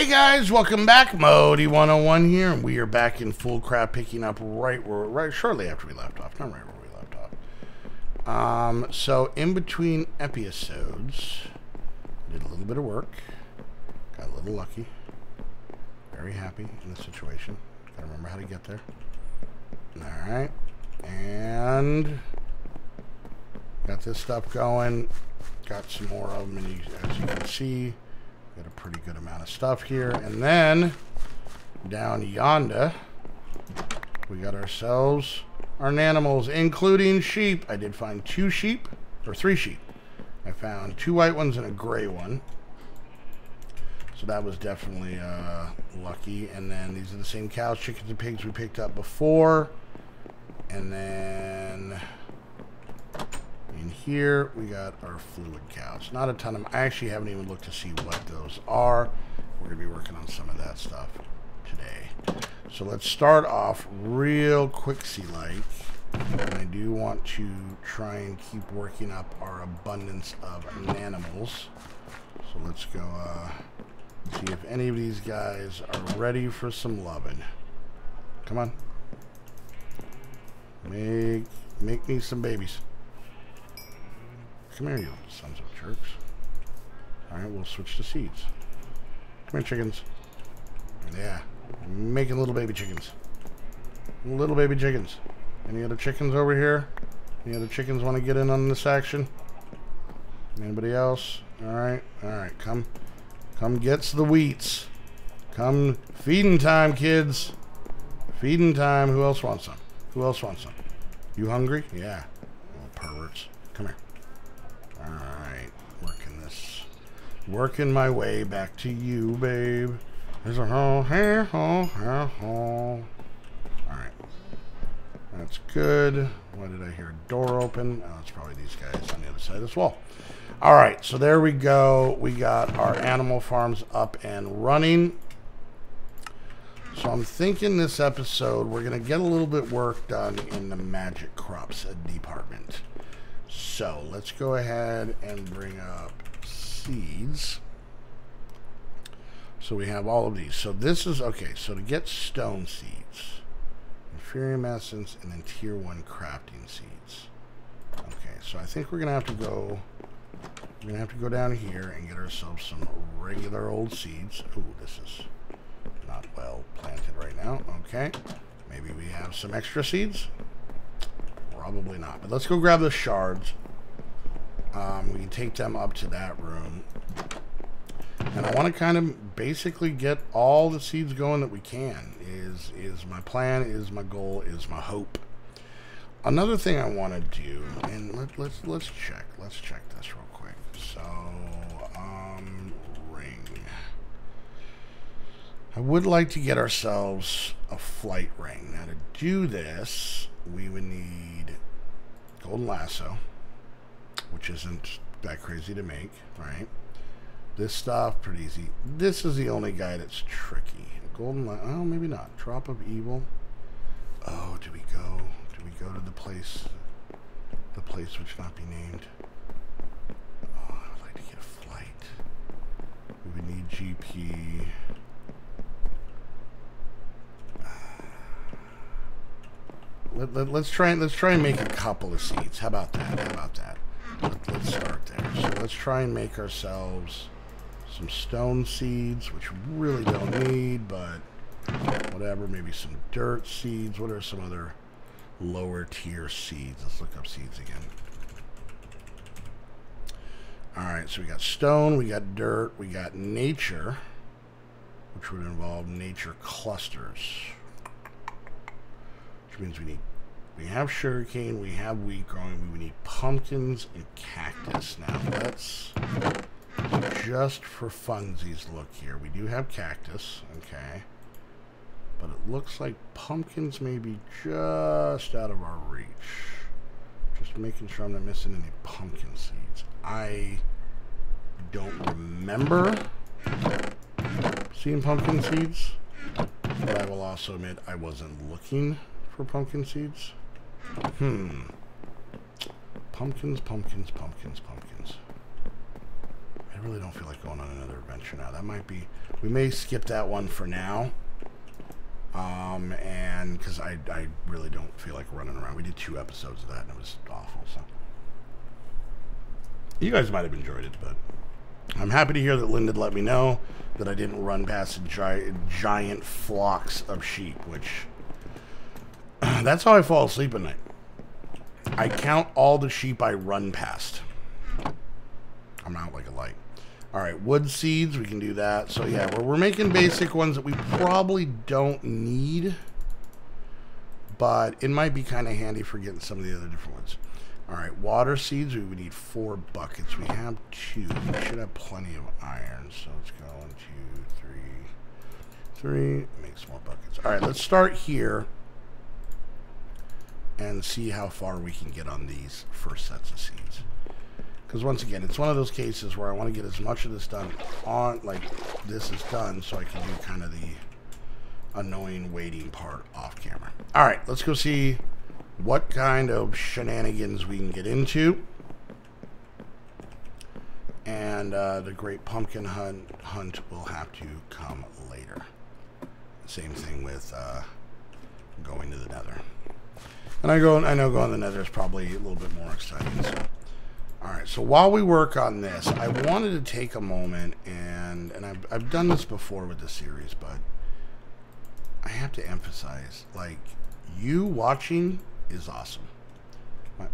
Hey guys, welcome back. Modii 101 here, and we are back in Foolcraft, picking up right shortly after we left off. Not right where we left off. So in between episodes, did a little bit of work, got a little lucky, very happy in the situation. Gotta remember how to get there. All right, and got this stuff going. Got some more of them, and as you can see, got a pretty good amount of stuff here. And then down yonder, we got ourselves our nanimals, including sheep. I did find 2 sheep, or 3 sheep. I found 2 white ones and a gray one. So that was definitely lucky. And then these are the same cows, chickens, and pigs we picked up before. And then in here, we got our fluid cows. Not a ton of them. I actually haven't even looked to see what those are. We're going to be working on some of that stuff today. So let's start off real quicksy-like. And I do want to try and keep working up our abundance of nanimals. So let's go see if any of these guys are ready for some loving. Come on. Make me some babies. Come here, you sons of jerks. Alright, we'll switch to seeds. Come here, chickens. Yeah. Making little baby chickens. Little baby chickens. Any other chickens over here? Any other chickens want to get in on this action? Anybody else? Alright, alright. Come gets the wheats. Come, feeding time, kids. Feeding time. Who else wants some? Who else wants some? You hungry? Yeah. Little perverts. Come here. Alright, working my way back to you, babe. There's a ho, hey, ho, ho, ho. Alright. That's good. Why did I hear a door open? Oh, it's probably these guys on the other side of this wall. Alright, so there we go. We got our animal farms up and running. So I'm thinking this episode, we're going to get a little bit work done in the magic crops department. So let's go ahead and bring up seeds. So we have all of these. So this is, okay, so to get stone seeds, Inferium Essence, and then Tier 1 crafting seeds. Okay, so I think we're going to have to go down here and get ourselves some regular old seeds. Ooh, this is not well planted right now. Okay, maybe we have some extra seeds. Probably not, but let's go grab the shards. We can take them up to that room. And I want to kind of basically get all the seeds going that we can. Is my plan, is my goal, is my hope. Another thing I want to do, and let's check this real quick. So, ring. I would like to get ourselves a flight ring. Now to do this, we would need golden lasso, which isn't that crazy to make, right? This stuff, pretty easy. This is the only guy that's tricky. Golden lasso, oh, maybe not. Drop of evil. Oh, do we go to the place which not be named? Oh, I would like to get a flight. We would need GP. Let's try and make a couple of seeds. How about that? Let's start there. So let's try and make ourselves some stone seeds, which we really don't need, but whatever. Maybe some dirt seeds. What are some other lower tier seeds? Let's look up seeds again. Alright, so we got stone, we got dirt, we got nature, which would involve nature clusters. Which means we have sugarcane, we have wheat growing, we need pumpkins and cactus. Now let's, just for funsies, look here. We do have cactus, okay, but it looks like pumpkins may be just out of our reach. Just making sure I'm not missing any pumpkin seeds. I don't remember seeing pumpkin seeds, but I will also admit I wasn't looking for pumpkin seeds. Pumpkins. I really don't feel like going on another adventure now. That might be... We may skip that one for now. And because I really don't feel like running around. We did 2 episodes of that, and it was awful, so... You guys might have enjoyed it, but... I'm happy to hear that Linda let me know that I didn't run past giant flocks of sheep, which... That's how I fall asleep at night. I count all the sheep I run past. I'm out like a light. Alright, wood seeds, we can do that. So yeah, we're making basic ones that we probably don't need. But it might be kind of handy for getting some of the other different ones. Alright, water seeds, we would need 4 buckets. We have 2. We should have plenty of iron. So let's go 1, 2, 3. Make some more buckets. Alright, let's start here. And see how far we can get on these first sets of seeds. Because once again, it's one of those cases where I want to get as much of this done on, like this is done, so I can do kind of the annoying waiting part off camera. All right, let's go see what kind of shenanigans we can get into. And the great pumpkin hunt will have to come later. Same thing with going to the nether. And I know going to the nether is probably a little bit more exciting. So. Alright, so while we work on this, I wanted to take a moment, and I've done this before with this series, but I have to emphasize, like, you watching is awesome. What?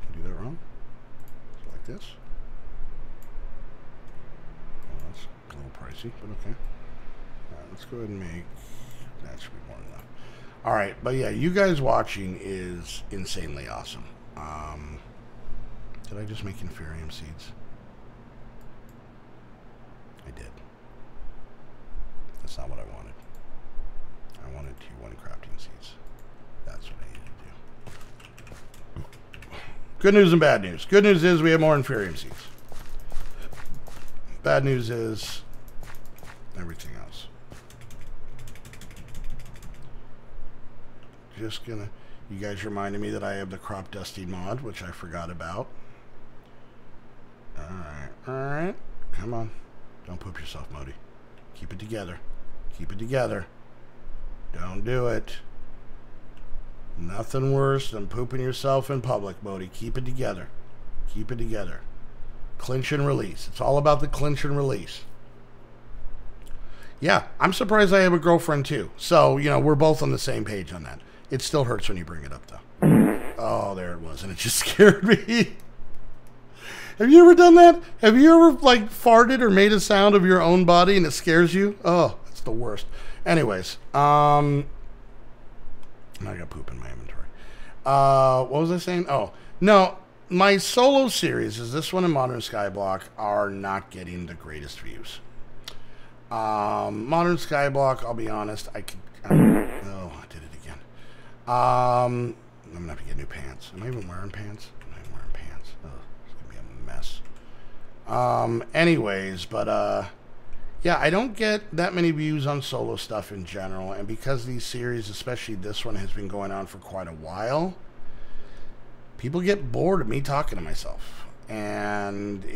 Did I do that wrong? Like this? Oh, that's a little pricey, but okay. Alright, let's go ahead and make... That should be more than enough. Alright, but yeah, you guys watching is insanely awesome. Did I just make inferium seeds? I did. That's not what I wanted. I wanted T1 crafting seeds. That's what I needed to do. Good news and bad news. Good news is we have more inferium seeds. Bad news is everything else. Just gonna... You guys reminded me that I have the crop dusting mod, which I forgot about. Alright. Come on. Don't poop yourself, Modii. Keep it together. Keep it together. Don't do it. Nothing worse than pooping yourself in public, Modii. Keep it together. Keep it together. Clinch and release. It's all about the clinch and release. Yeah, I'm surprised I have a girlfriend too. So, you know, we're both on the same page on that. It still hurts when you bring it up, though. Oh, there it was, and it just scared me. Have you ever done that? Have you ever, like, farted or made a sound of your own body and it scares you? Oh, it's the worst. Anyways, I got poop in my inventory. What was I saying? Oh, no, my solo series, is this one and Modern Skyblock, are not getting the greatest views. Modern Skyblock, I'll be honest, I did it again. I'm gonna have to get new pants. Am I even wearing pants? I'm not even wearing pants. Oh, it's gonna be a mess. Anyways, but yeah, I don't get that many views on solo stuff in general, and because these series, especially this one, has been going on for quite a while, people get bored of me talking to myself. And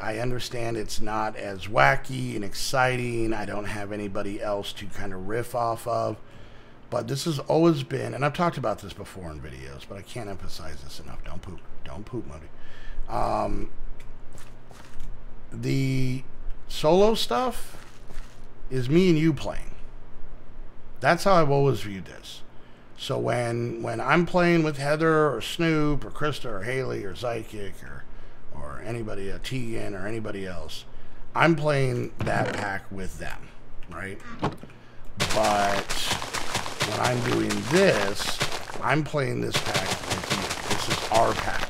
I understand it's not as wacky and exciting. I don't have anybody else to kind of riff off of. But this has always been, and I've talked about this before in videos, but I can't emphasize this enough. Don't poop. Don't poop, Modii. The solo stuff is me and you playing. That's how I've always viewed this. So when I'm playing with Heather or Snoop or Krista or Haley or Psychic or anybody, Tegan or anybody else, I'm playing that pack with them, right? But when I'm doing this, I'm playing this pack with you. This is our pack.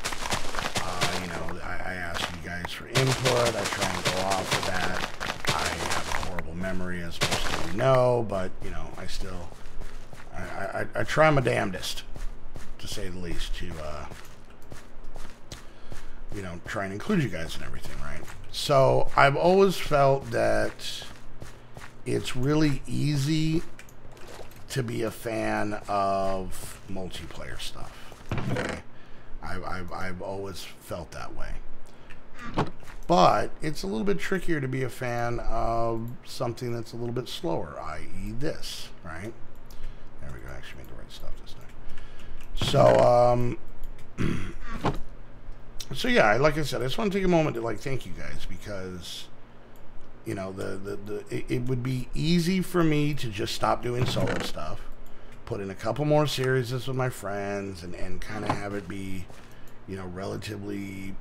You know, I ask you guys for input. I try and go off of that. I have a horrible memory, as most of you know, but, you know, I still... I try my damnedest, to say the least, to, you know, try and include you guys in everything, right? So I've always felt that it's really easy to be a fan of multiplayer stuff. Okay? I've always felt that way. But it's a little bit trickier to be a fan of something that's a little bit slower, i.e. this, right? There we go. I actually made the right stuff this time. So, so yeah, like I said, I just want to take a moment to like thank you guys, because you know it would be easy for me to just stop doing solo stuff, put in a couple more series with my friends, and kind of have it be, you know, relatively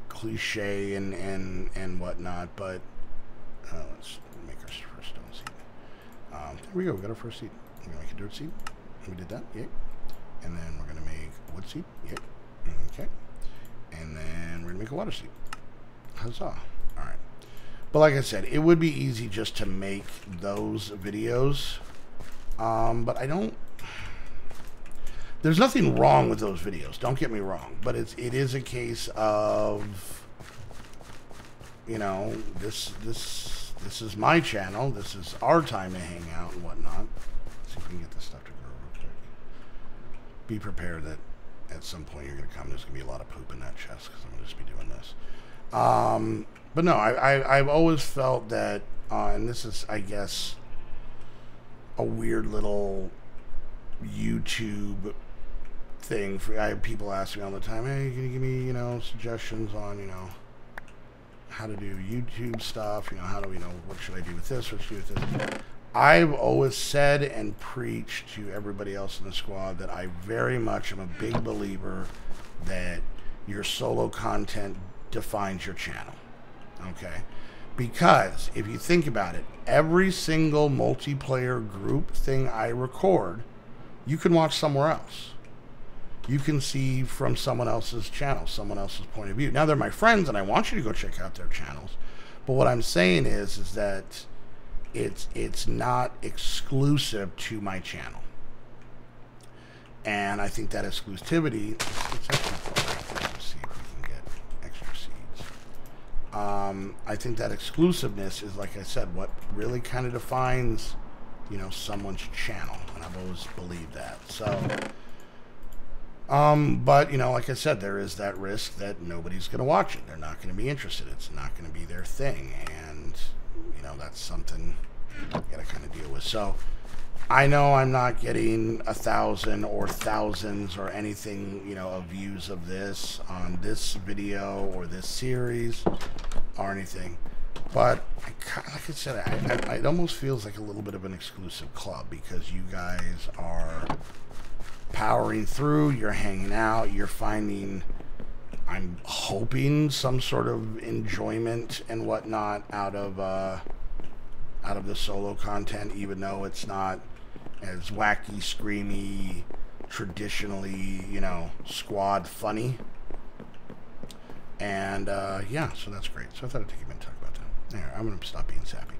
cliche and whatnot. But let's make our first stone seed. There we go. We got our first seed. We're gonna make a dirt seed. We did that. Yay. And then we're gonna make wood seed. Yay. Okay. And then we're gonna make a water seed. Huzzah. All right. But like I said, it would be easy just to make those videos. But I don't. There's nothing wrong with those videos. Don't get me wrong. But it is a case of, you know, this is my channel. This is our time to hang out and whatnot. Let's see if we can get this stuff to grow real quick. Be prepared that at some point you're going to come. There's going to be a lot of poop in that chest, because I'm going to just be doing this. But no, I've always felt that, and this is, I guess, a weird little YouTube thing. I have people ask me all the time, hey, can you give me, you know, suggestions on, you know, how to do YouTube stuff, you know, how do we know, what should I do with this, what should I do with this? I've always said and preached to everybody else in the squad that I very much am a big believer that your solo content defines your channel, okay? Because if you think about it, every single multiplayer group thing I record, you can watch somewhere else. You can see from someone else's channel, someone else's point of view. Now, they're my friends, and I want you to go check out their channels. But what I'm saying is that it's not exclusive to my channel. And I think that exclusivity, let's see if we can get extra seeds. I think that exclusiveness is, like I said, what really kind of defines, you know, someone's channel. And I've always believed that. So, but, you know, like I said, there is that risk that nobody's going to watch it. They're not going to be interested. It's not going to be their thing. And, you know, that's something you got to kind of deal with. So, I know I'm not getting 1,000 or thousands or anything, you know, of views of this on this video or this series or anything. But, like I said, it almost feels like a little bit of an exclusive club, because you guys are powering through, you're hanging out, you're finding, I'm hoping, some sort of enjoyment and whatnot out of the solo content, even though it's not as wacky, screamy, traditionally, you know, squad funny. And yeah, so that's great. So I thought I'd take a minute to talk about that. There, I'm gonna stop being sappy.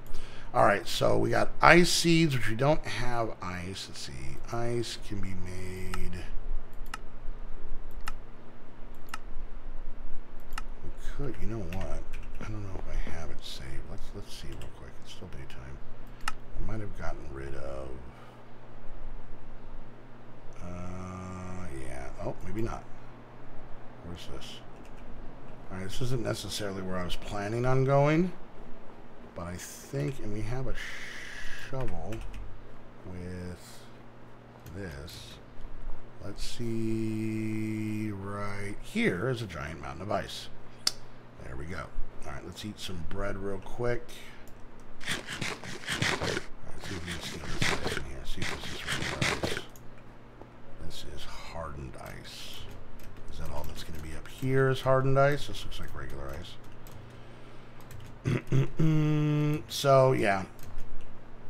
All right, so we got ice seeds, which we don't have ice. Let's see. Ice can be made. We could, you know what? I don't know if I have it saved. Let's see real quick. It's still daytime. I might have gotten rid of. Yeah. Oh, maybe not. Where's this? All right, this isn't necessarily where I was planning on going. But I think, and we have a shovel with this. Let's see, right here is a giant mountain of ice. There we go. All right, let's eat some bread real quick. All right, see if we can see this ice in here. See if this is regular ice. This is hardened ice. Is that all that's going to be up here is hardened ice? This looks like regular ice. So yeah,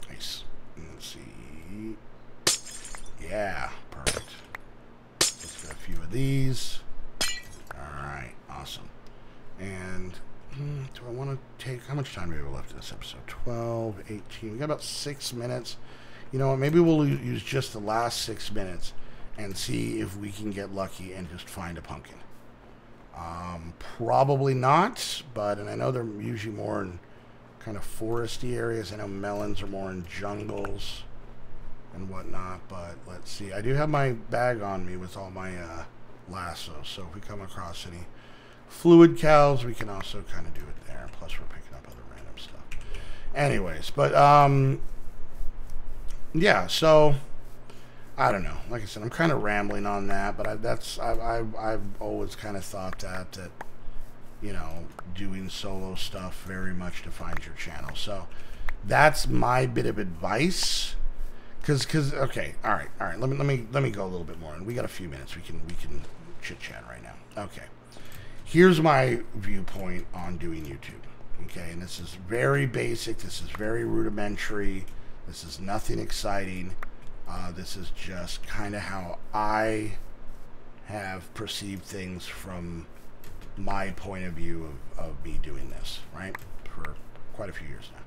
nice. Let's see. Yeah, perfect. Let's get a few of these. All right, awesome. And do I want to take, how much time do we have left in this episode? 12, 18. We got about 6 minutes. You know what? Maybe we'll use just the last 6 minutes and see if we can get lucky and just find a pumpkin. Probably not, but, and I know they're usually more in kind of foresty areas. I know melons are more in jungles and whatnot, but let's see. I do have my bag on me with all my lassos, so if we come across any, Fluid cows, we can also kind of do it there. Plus, we're picking up other random stuff. Anyways, but yeah. So I don't know. Like I said, I'm kind of rambling on that, but I've always kind of thought that you know, doing solo stuff very much defines your channel. So that's my bit of advice. Cause okay, all right. Let me go a little bit more, and we got a few minutes. We can chit chat right now. Okay, here's my viewpoint on doing YouTube. Okay, and this is very basic. This is very rudimentary. This is nothing exciting. This is just kind of how I have perceived things from my point of view of me doing this, right, for quite a few years now,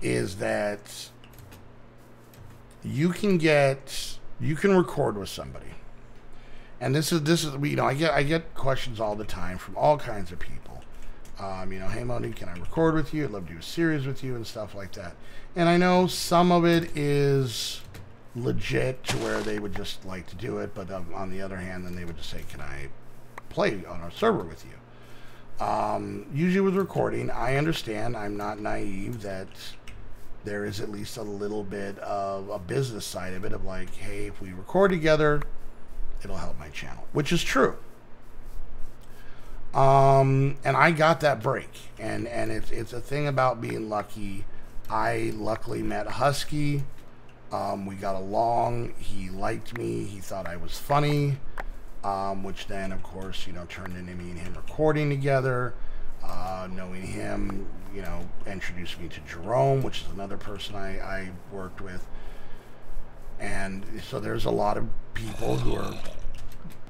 is that you can record with somebody. And this is you know, I get questions all the time from all kinds of people. You know, hey Modii, can I record with you? I'd love to do a series with you and stuff like that. And I know some of it is legit to where they would just like to do it, but on the other hand, then they would just say, can I play on our server with you? Usually with recording, I understand, I'm not naive, that there is at least a little bit of a business side of it, of like, hey, if we record together, it'll help my channel, which is true. And I got that break, and it's a thing about being lucky. I luckily met Husky. We got along. He liked me. He thought I was funny, which then, of course, you know, turned into me and him recording together. Knowing him, you know, introduced me to Jerome, which is another person I worked with. And so there's a lot of people who are,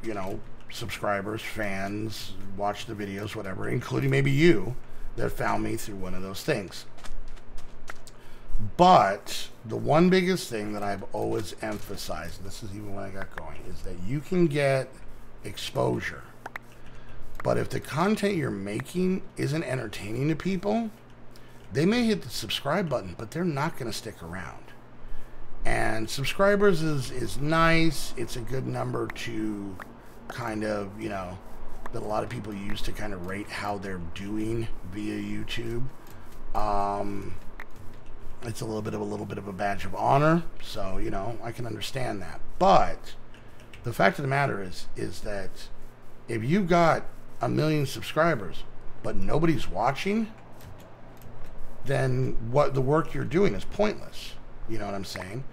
you know, subscribers, fans, watch the videos, whatever, including maybe you, that found me through one of those things. But the one biggest thing that I've always emphasized, this is even when I got going, is that you can get exposure. But if the content you're making isn't entertaining to people, they may hit the subscribe button, but they're not going to stick around. And subscribers is nice. It's a good number to kind of, you know, that a lot of people use to kind of rate how they're doing via YouTube. It's a little bit of a badge of honor. So, you know, I can understand that. But the fact of the matter is that if you've got 1 million subscribers, but nobody's watching, then what the work you're doing is pointless. You know what I'm saying?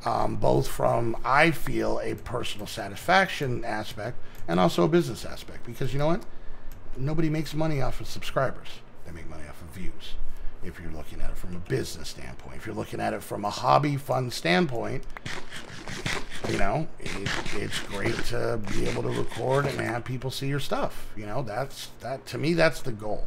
Both from, I feel, a personal satisfaction aspect and also a business aspect. Because you know what? Nobody makes money off of subscribers. They make money off of views. If you're looking at it from a business standpoint. If you're looking at it from a hobby, fun standpoint, you know, it's great to be able to record and have people see your stuff. You know, to me, that's the goal.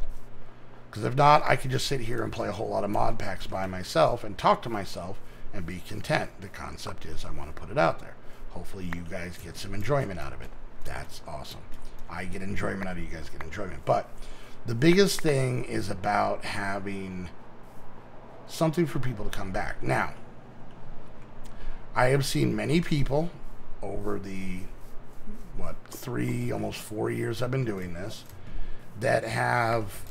Because if not, I could just sit here and play a whole lot of mod packs by myself and talk to myself and be content. The concept is I want to put it out there. Hopefully you guys get some enjoyment out of it. That's awesome. I get enjoyment out of you guys get enjoyment. But the biggest thing is about having something for people to come back. Now, I have seen many people over the, what, 3, almost 4 years I've been doing this, that have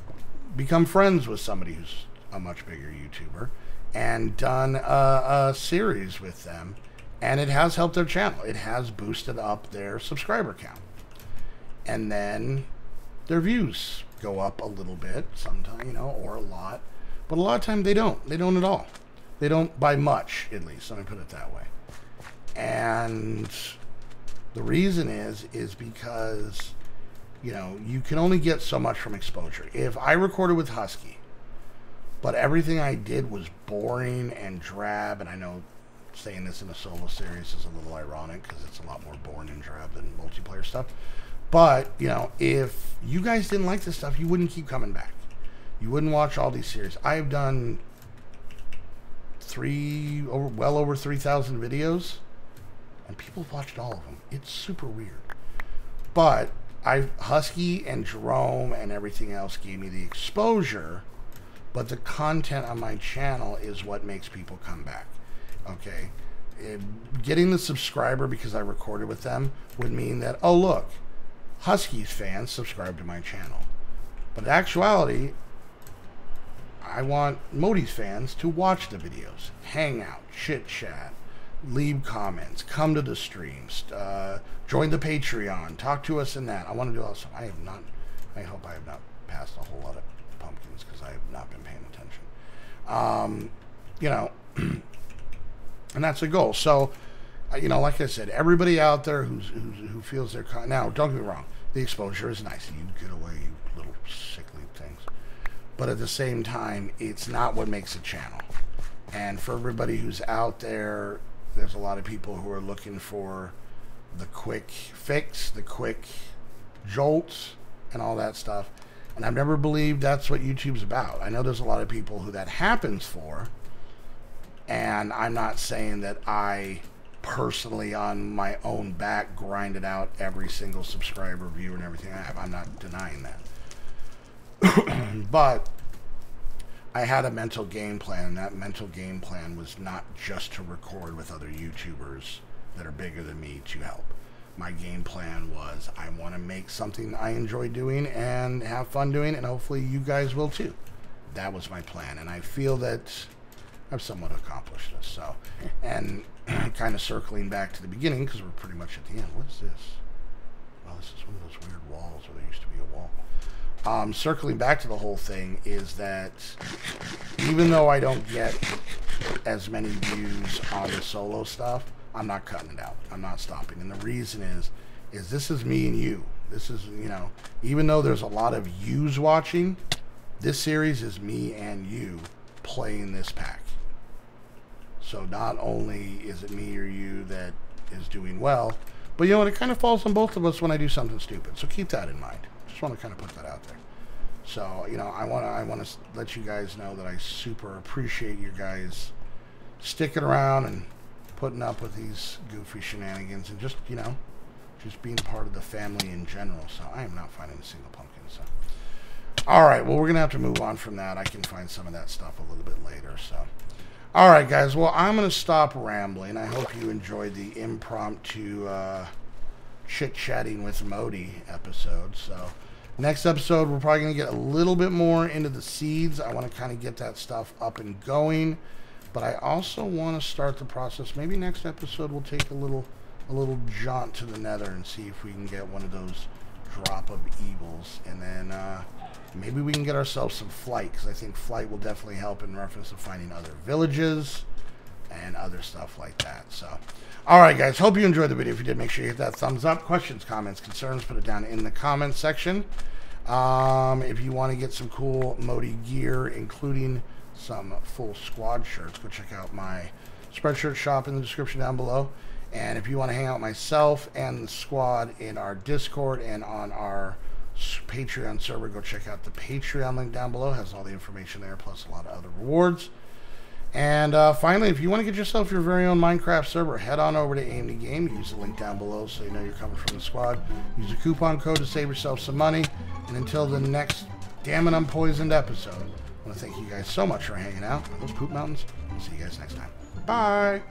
become friends with somebody who's a much bigger YouTuber and done a series with them, and it has helped their channel. It has boosted up their subscriber count. And then their views go up a little bit sometimes, you know, or a lot. But a lot of times they don't. They don't at all. They don't by much, at least. Let me put it that way. And the reason is because, you know, you can only get so much from exposure. If I recorded with Husky, but everything I did was boring and drab, and I know saying this in a solo series is a little ironic because it's a lot more boring and drab than multiplayer stuff. But, you know, if you guys didn't like this stuff, you wouldn't keep coming back. You wouldn't watch all these series. I've done well over 3,000 videos, and people have watched all of them. It's super weird. But Husky and Jerome and everything else gave me the exposure, but the content on my channel is what makes people come back. Okay? Getting the subscriber because I recorded with them would mean that, oh, look, Huskies fans subscribe to my channel. But in actuality, I want Modii fans to watch the videos, hang out, chit chat, leave comments, come to the streams, join the Patreon, talk to us in that. I want to do all this. I hope I have not passed a whole lot of pumpkins because I have not been paying attention. You know, and that's the goal. So, you know, like I said, everybody out there who feels they're now, don't get me wrong, the exposure is nice. You get away, you little sickly things. But at the same time, it's not what makes a channel. And for everybody who's out there, there's a lot of people who are looking for the quick fix, the quick jolts, and all that stuff. And I've never believed that's what YouTube's about. I know there's a lot of people who that happens for. And I'm not saying that I personally, on my own back, grinded out every single subscriber, viewer, and everything I have. I'm not denying that. But I had a mental game plan, and that mental game plan was not just to record with other YouTubers that are bigger than me to help. My game plan was I want to make something I enjoy doing and have fun doing, and hopefully you guys will too. That was my plan, and I feel that I've somewhat accomplished this. So, and kind of circling back to the beginning, because we're pretty much at the end. What is this? Well, this is one of those weird walls where there used to be a wall. Circling back to the whole thing is that even though I don't get as many views on the solo stuff, I'm not cutting it out. I'm not stopping. And the reason is this is me and you. This is, you know, even though there's a lot of yous watching, this series is me and you playing this pack. So not only is it me or you that is doing well, but you know what, it kind of falls on both of us when I do something stupid. So keep that in mind. Just want to kind of put that out there. So, you know, I want to let you guys know that I super appreciate you guys sticking around and putting up with these goofy shenanigans and just, you know, just being part of the family in general. So I am not finding a single pumpkin. So, all right, well, we're going to have to move on from that. I can find some of that stuff a little bit later. So, all right, guys, well, I'm going to stop rambling. I hope you enjoyed the impromptu chit-chatting with Modii episode. So, next episode, we're probably going to get a little bit more into the seeds. I want to kind of get that stuff up and going. But I also want to start the process. Maybe next episode we'll take a little jaunt to the nether and see if we can get one of those drop of evils. And then maybe we can get ourselves some flight, because I think flight will definitely help in reference to finding other villages and other stuff like that. So, all right, guys, hope you enjoyed the video. If you did, make sure you hit that thumbs up. Questions, comments, concerns, put it down in the comments section. If you want to get some cool Modii gear, including some full squad shirts, go check out my Spreadshirt shop in the description down below. And if you want to hang out with myself and the squad in our Discord and on our Patreon server, go check out the Patreon link down below. It has all the information there, plus a lot of other rewards. And finally, if you want to get yourself your very own Minecraft server, head on over to Aim to Game. Use the link down below so you know you're coming from the squad. Use a coupon code to save yourself some money. And until the next Damn It Unpoisoned episode, I want to thank you guys so much for hanging out on those poop mountains. I'll see you guys next time. Bye!